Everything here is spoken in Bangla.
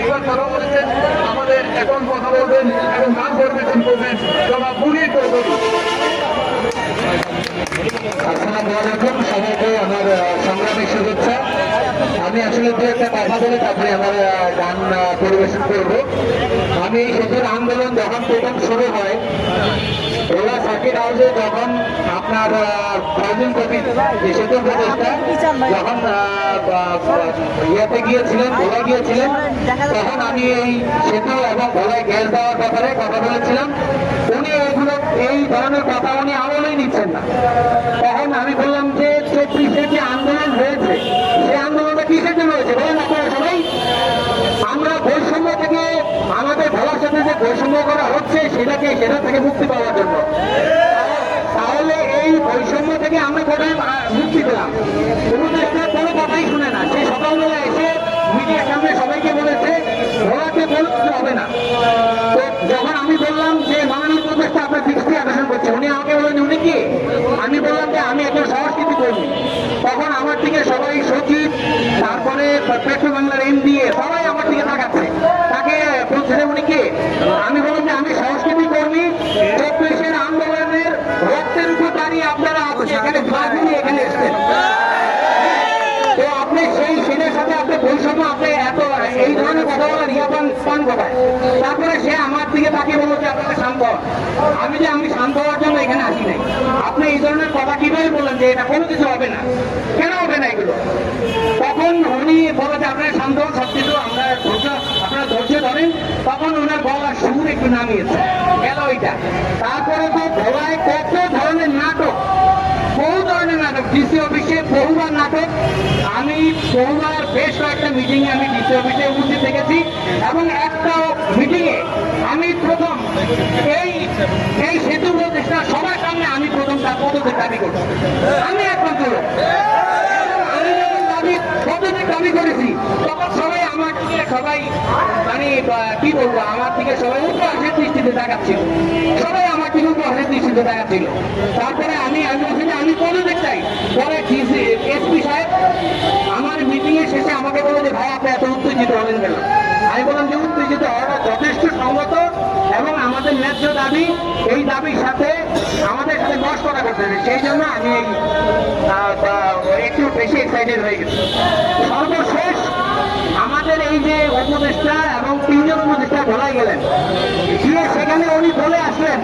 বিভাগ ভালো বলেছেন। আমাদের এখন কথা বলবেন এবং গান পরিবেশন করবেন জনাব মুনির চৌধুরী। আসসালামু আলাইকুম, সবাইকে আমার সংগ্রামী শুভেচ্ছা। আমি আসলে দু একটা কথা বলে তারপরে আমার গান পরিবেশন করব। আমি এই সেতুর আন্দোলন যখন প্রথম শুরু হয় ভোলা সার্কিট হাউসে, যখন আপনার ফয়জুল কবির যে সেতু উপদেষ্টা যখন ইয়েতে গিয়েছিলেন, ভোলা গিয়েছিলেন, তখন আমি এই সেতু এবং ভোলায় গ্যাস দেওয়ার ব্যাপারে কথা বলেছিলাম। উনি এই ধরনের কথা উনি আমলেই নিচ্ছেন না। তখন আমি বললাম যে 34-এ যে আন্দোলন হয়েছে সেই আন্দোলনটা কিসের জন্য হয়েছে বলেন আপনারা সবাই? আমরা বৈষম্য থেকে, আমাদের ভোলার সাথে যে বৈষম্য করা হচ্ছে সেটা থেকে মুক্তি পাওয়ার জন্য। তাহলে এই বৈষম্য থেকে আমরা কোথায় মুক্তি পেলাম? কোনো কথাই শুনে না। সে সকালবেলা এসে মিডিয়ার সামনে সবাইকে বলেছে ভোলাকে বলতে হবে না। তো যখন আমি বললাম যে মাননীয় উপদেষ্টা আপনার দৃষ্টি আকর্ষণ করছে, উনি আমাকে বলেন উনি কি? আমি বললাম যে আমি একজন সংস্কৃতি কর্মী। তখন আমার দিকে সবাই সচিব, তারপরে পেট্রো বাংলার MDA সবাই আমার দিকে তাকাচ্ছে, তাকে বলছে উনি কে? আমি বললাম যে আমি সংস্কৃতি কর্মী। 34-এর আন্দোলনের রক্তের উপর দাঁড়িয়ে আপনারা এখানে এখানে এসছেন। তো আপনি সেই সেনের সাথে আপনি বৈষম্য, আপনি এত এই ধরনের কথা বলার পান কোথায়? তারপরে সে আমার দিকে তাকিয়ে বলল যে আপনাকে শান্ত হন। আমি শান্ত হওয়ার জন্য এখানে আসি নাই। আপনি এই ধরনের কথা কিভাবে বললেন যে এটা কোনো কিছু হবে না? কেন হবে না এগুলো? তখন উনি বলে যে আপনারা শান্ত হন, সব কিছু আপনারা ধৈর্য ধরেন। তখন ওনার গলার সুর একটু নামিয়েছে, গেল ওইটা। তারপরে তো ভোলায় কত ধরনের নাটক, বহু ধরনের নাটক, ডিসি অফিসে বহুবার নাটক। আমি বহুবার বেশ কয়েকটা মিটিংয়ে আমি ডিসি অফিসে উপস্থিত থেকেছি এবং একটা মিটিংয়ে আমি প্রথম এই সেতু প্রতিষ্ঠা সবার সামনে আমি প্রথম তার পদত্যাগ দাবি করছি। আমি একমাত্র আমি পদত্যাগ দাবি করেছি, তখন সবাই আমার দিকে মানে কি বলবো, আমার দিকে সবাই উপহাসের দৃষ্টিতে দেখাচ্ছিল, সবাই আমার দিকে উপহাসের দৃষ্টিতে দেখাচ্ছিল। তারপরে আমি পদত্যাগ চাই। পরে SP সাহেব আমার মিটিং এর শেষে আমাকে বলে যে ভাই আপনি এত উত্তেজিত হলেন কেন? আমি বললাম যে উত্তেজিত হওয়াটা যথেষ্ট সঙ্গত এবং আমাদের ন্যায্য দাবি, এই দাবির সাথে আমাদের সাথে বস করা করতে হবে। সেই জন্য আমি একটু বেশি এক্সাইটেড হয়ে গেছি। সর্বশেষ আমাদের এই যে উপদেষ্টা এবং 3 জন উপদেষ্টা ভোলায় গেলেন, গিয়ে সেখানে উনি বলে আসলেন